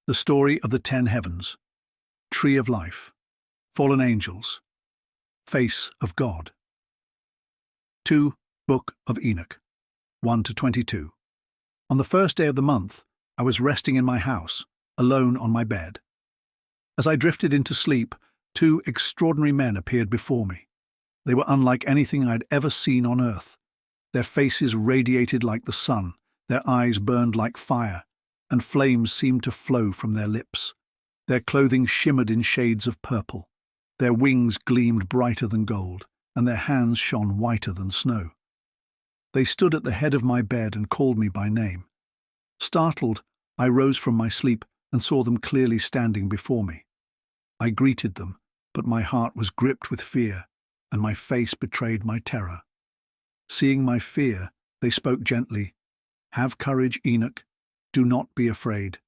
The story of the 10 heavens, tree of life, fallen angels, face of God. 2 Book of Enoch, 1-22. On the first day of the month, I was resting in my house, alone on my bed. As I drifted into sleep, 2 extraordinary men appeared before me. They were unlike anything I had ever seen on earth. Their faces radiated like the sun, their eyes burned like fire, and flames seemed to flow from their lips. Their clothing shimmered in shades of purple. Their wings gleamed brighter than gold, and their hands shone whiter than snow. They stood at the head of my bed and called me by name. Startled, I rose from my sleep and saw them clearly standing before me. I greeted them, but my heart was gripped with fear, and my face betrayed my terror. Seeing my fear, they spoke gently, "Have courage, Enoch. Do not be afraid.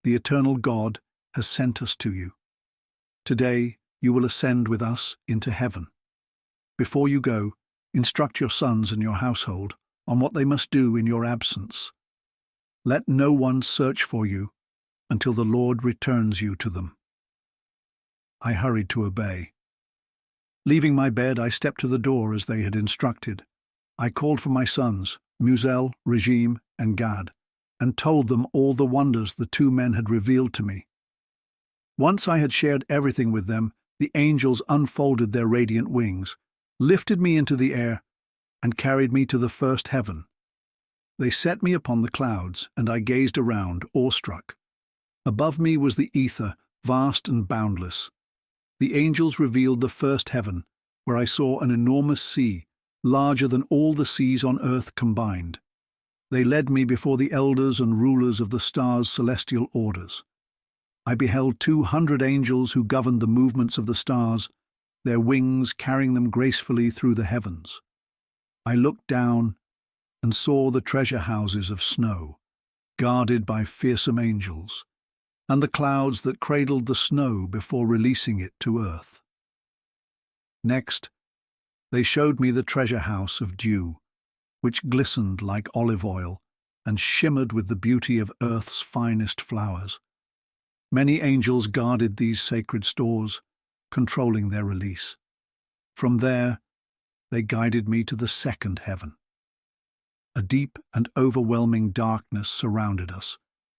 The eternal God has sent us to you. Today you will ascend with us into heaven. Before you go, instruct your sons and your household on what they must do in your absence. Let no one search for you until the Lord returns you to them." I hurried to obey. Leaving my bed, I stepped to the door as they had instructed. I called for my sons, Muzel, Regime, and Gad, and told them all the wonders the 2 men had revealed to me. Once I had shared everything with them, the angels unfolded their radiant wings, lifted me into the air, and carried me to the first heaven. They set me upon the clouds, and I gazed around, awestruck. Above me was the ether, vast and boundless. The angels revealed the first heaven, where I saw an enormous sea, larger than all the seas on earth combined. They led me before the elders and rulers of the stars' celestial orders. I beheld 200 angels who governed the movements of the stars, their wings carrying them gracefully through the heavens. I looked down and saw the treasure houses of snow, guarded by fearsome angels, and the clouds that cradled the snow before releasing it to earth. Next, they showed me the treasure house of dew, which glistened like olive oil and shimmered with the beauty of earth's finest flowers. Many angels guarded these sacred stores, controlling their release. From there, they guided me to the second heaven. A deep and overwhelming darkness surrounded us,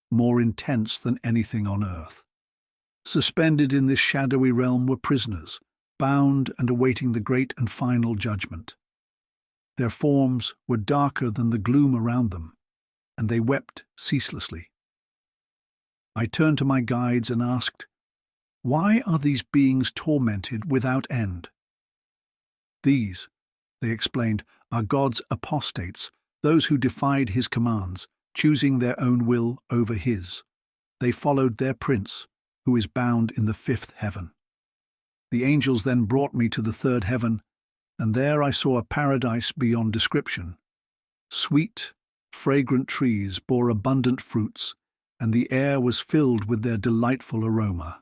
more intense than anything on earth. Suspended in this shadowy realm were prisoners, bound and awaiting the great and final judgment. Their forms were darker than the gloom around them, and they wept ceaselessly. I turned to my guides and asked, "Why are these beings tormented without end?" "These," they explained, "are God's apostates, those who defied his commands, choosing their own will over his. They followed their prince, who is bound in the 5th heaven." The angels then brought me to the 3rd heaven, and there I saw a paradise beyond description. Sweet, fragrant trees bore abundant fruits, and the air was filled with their delightful aroma.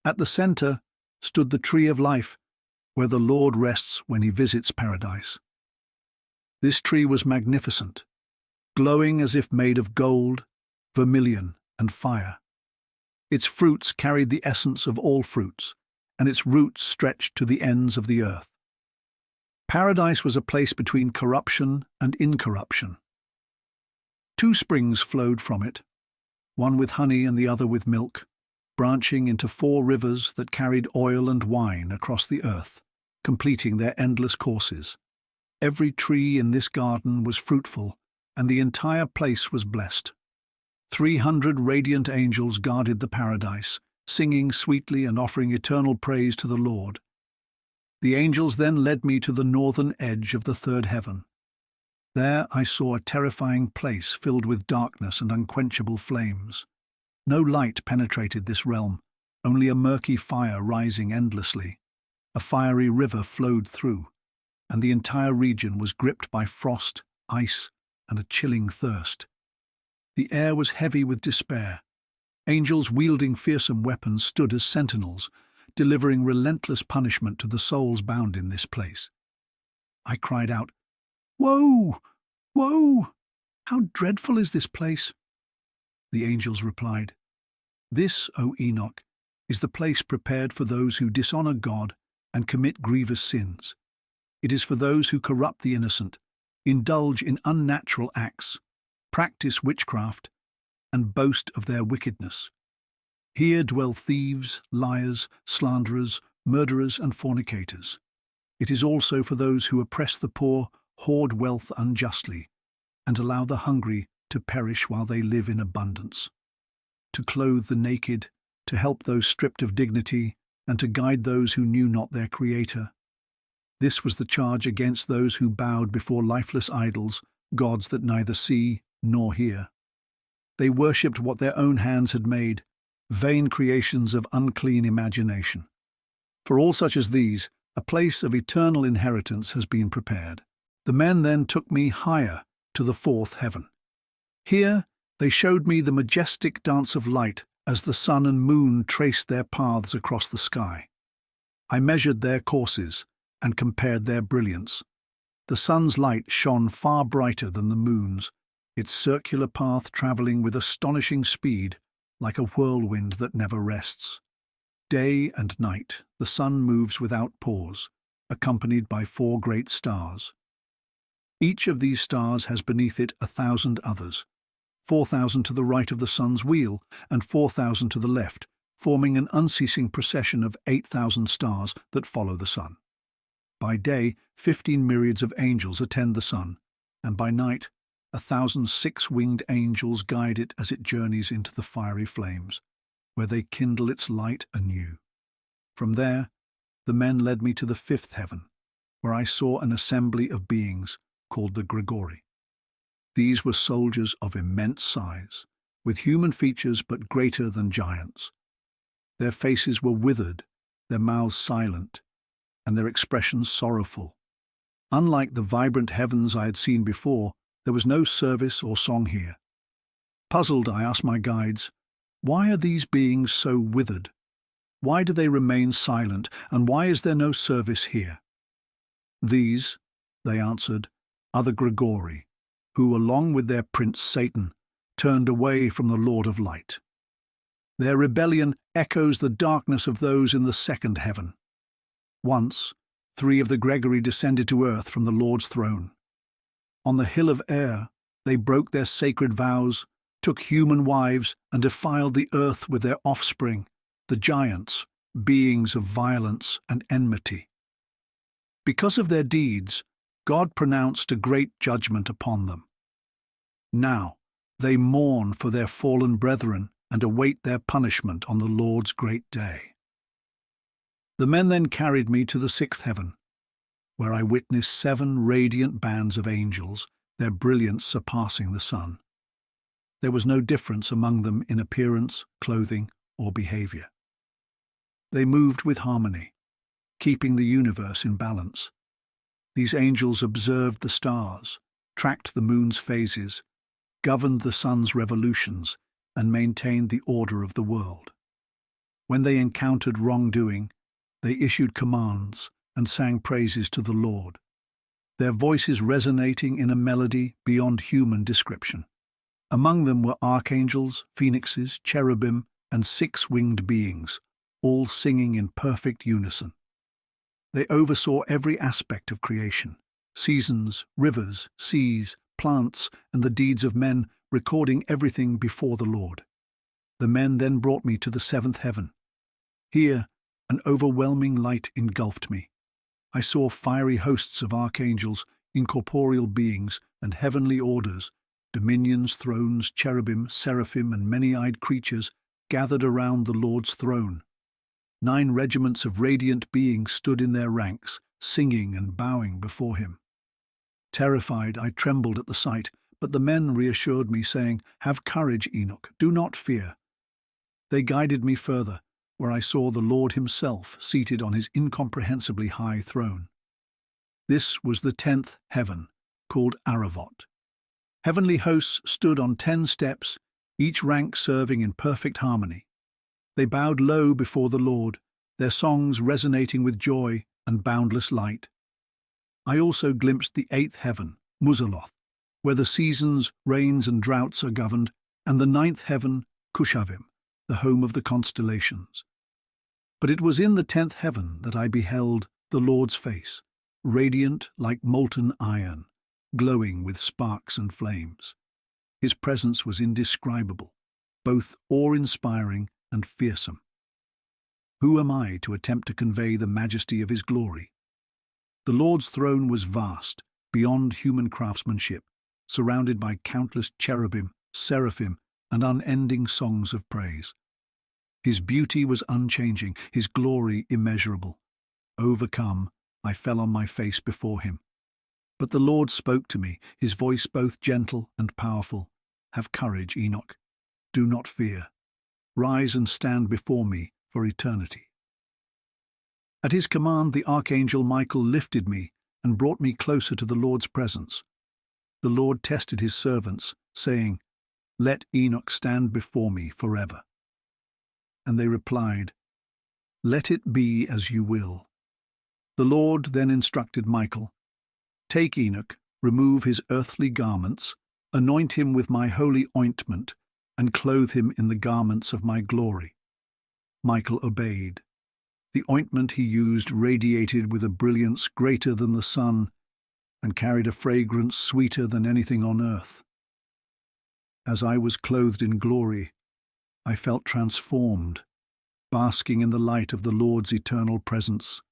At the center stood the tree of life, where the Lord rests when he visits paradise. This tree was magnificent, glowing as if made of gold, vermilion, and fire. Its fruits carried the essence of all fruits, and its roots stretched to the ends of the earth. Paradise was a place between corruption and incorruption. 2 springs flowed from it, one with honey and the other with milk, branching into 4 rivers that carried oil and wine across the earth, completing their endless courses. Every tree in this garden was fruitful, and the entire place was blessed. 300 radiant angels guarded the paradise, singing sweetly and offering eternal praise to the Lord. The angels then led me to the northern edge of the 3rd heaven. There I saw a terrifying place filled with darkness and unquenchable flames. No light penetrated this realm, only a murky fire rising endlessly. A fiery river flowed through, and the entire region was gripped by frost, ice, and a chilling thirst. The air was heavy with despair. Angels wielding fearsome weapons stood as sentinels, delivering relentless punishment to the souls bound in this place. I cried out, "Woe! Woe! How dreadful is this place!" The angels replied, This, O Enoch, is the place prepared for those who dishonor God and commit grievous sins. It is for those who corrupt the innocent, indulge in unnatural acts, practice witchcraft, and boast of their wickedness. Here dwell thieves, liars, slanderers, murderers, and fornicators. It is also for those who oppress the poor, hoard wealth unjustly, and allow the hungry to perish while they live in abundance. To clothe the naked, to help those stripped of dignity, and to guide those who knew not their Creator. This was the charge against those who bowed before lifeless idols, gods that neither see nor hear. They worshipped what their own hands had made, vain creations of unclean imagination. For all such as these, a place of eternal inheritance has been prepared. The men then took me higher to the fourth heaven. Here they showed me the majestic dance of light as the sun and moon traced their paths across the sky. I measured their courses and compared their brilliance. The sun's light shone far brighter than the moon's, its circular path travelling with astonishing speed, like a whirlwind that never rests. Day and night, the sun moves without pause, accompanied by 4 great stars. Each of these stars has beneath it 1,000 others, 4,000 to the right of the sun's wheel and 4,000 to the left, forming an unceasing procession of 8,000 stars that follow the sun. By day, 15 myriads of angels attend the sun, and by night, 1,000 6-winged angels guide it as it journeys into the fiery flames, where they kindle its light anew. From there, the men led me to the 5th heaven, where I saw an assembly of beings called the Gregorii. These were soldiers of immense size, with human features but greater than giants. Their faces were withered, their mouths silent, and their expressions sorrowful. Unlike the vibrant heavens I had seen before, there was no service or song here. Puzzled, I asked my guides, "Why are these beings so withered? Why do they remain silent, and why is there no service here?" "These," they answered, "are the Gregorii, who, along with their prince Satan, turned away from the Lord of Light. Their rebellion echoes the darkness of those in the 2nd heaven. Once, 3 of the Gregorii descended to earth from the Lord's throne. On the hill of air, they broke their sacred vows, took human wives, and defiled the earth with their offspring, the giants, beings of violence and enmity. Because of their deeds, God pronounced a great judgment upon them. Now, they mourn for their fallen brethren and await their punishment on the Lord's great day." The men then carried me to the 6th heaven, where I witnessed 7 radiant bands of angels, their brilliance surpassing the sun. There was no difference among them in appearance, clothing, or behavior. They moved with harmony, keeping the universe in balance. These angels observed the stars, tracked the moon's phases, governed the sun's revolutions, and maintained the order of the world. When they encountered wrongdoing, they issued commands and sang praises to the Lord, their voices resonating in a melody beyond human description. Among them were archangels, phoenixes, cherubim, and 6-winged beings, all singing in perfect unison. They oversaw every aspect of creation: seasons, rivers, seas, plants, and the deeds of men, recording everything before the Lord. The men then brought me to the 7th heaven. Here, an overwhelming light engulfed me. I saw fiery hosts of archangels, incorporeal beings, and heavenly orders, dominions, thrones, cherubim, seraphim, and many-eyed creatures gathered around the Lord's throne. 9 regiments of radiant beings stood in their ranks, singing and bowing before him. Terrified, I trembled at the sight, but the men reassured me, saying, "Have courage, Enoch, do not fear." They guided me further, where I saw the Lord himself seated on his incomprehensibly high throne. This was the 10th heaven, called Aravot. Heavenly hosts stood on 10 steps, each rank serving in perfect harmony. They bowed low before the Lord, their songs resonating with joy and boundless light. I also glimpsed the 8th heaven, Muzaloth, where the seasons, rains, and droughts are governed, and the 9th heaven, Kushavim, the home of the constellations. But it was in the 10th heaven that I beheld the Lord's face, radiant like molten iron, glowing with sparks and flames. His presence was indescribable, both awe-inspiring and fearsome. Who am I to attempt to convey the majesty of his glory? The Lord's throne was vast, beyond human craftsmanship, surrounded by countless cherubim, seraphim, and unending songs of praise. His beauty was unchanging, his glory immeasurable. Overcome, I fell on my face before him. But the Lord spoke to me, his voice both gentle and powerful. Have courage, Enoch. Do not fear. Rise and stand before me for eternity. At his command, the archangel Michael lifted me and brought me closer to the Lord's presence. The Lord tested his servants, saying, "Let Enoch stand before me forever." And they replied, "Let it be as you will." The Lord then instructed Michael, "Take Enoch, remove his earthly garments, anoint him with my holy ointment, and clothe him in the garments of my glory." Michael obeyed. The ointment he used radiated with a brilliance greater than the sun, and carried a fragrance sweeter than anything on earth. As I was clothed in glory, I felt transformed, basking in the light of the Lord's eternal presence.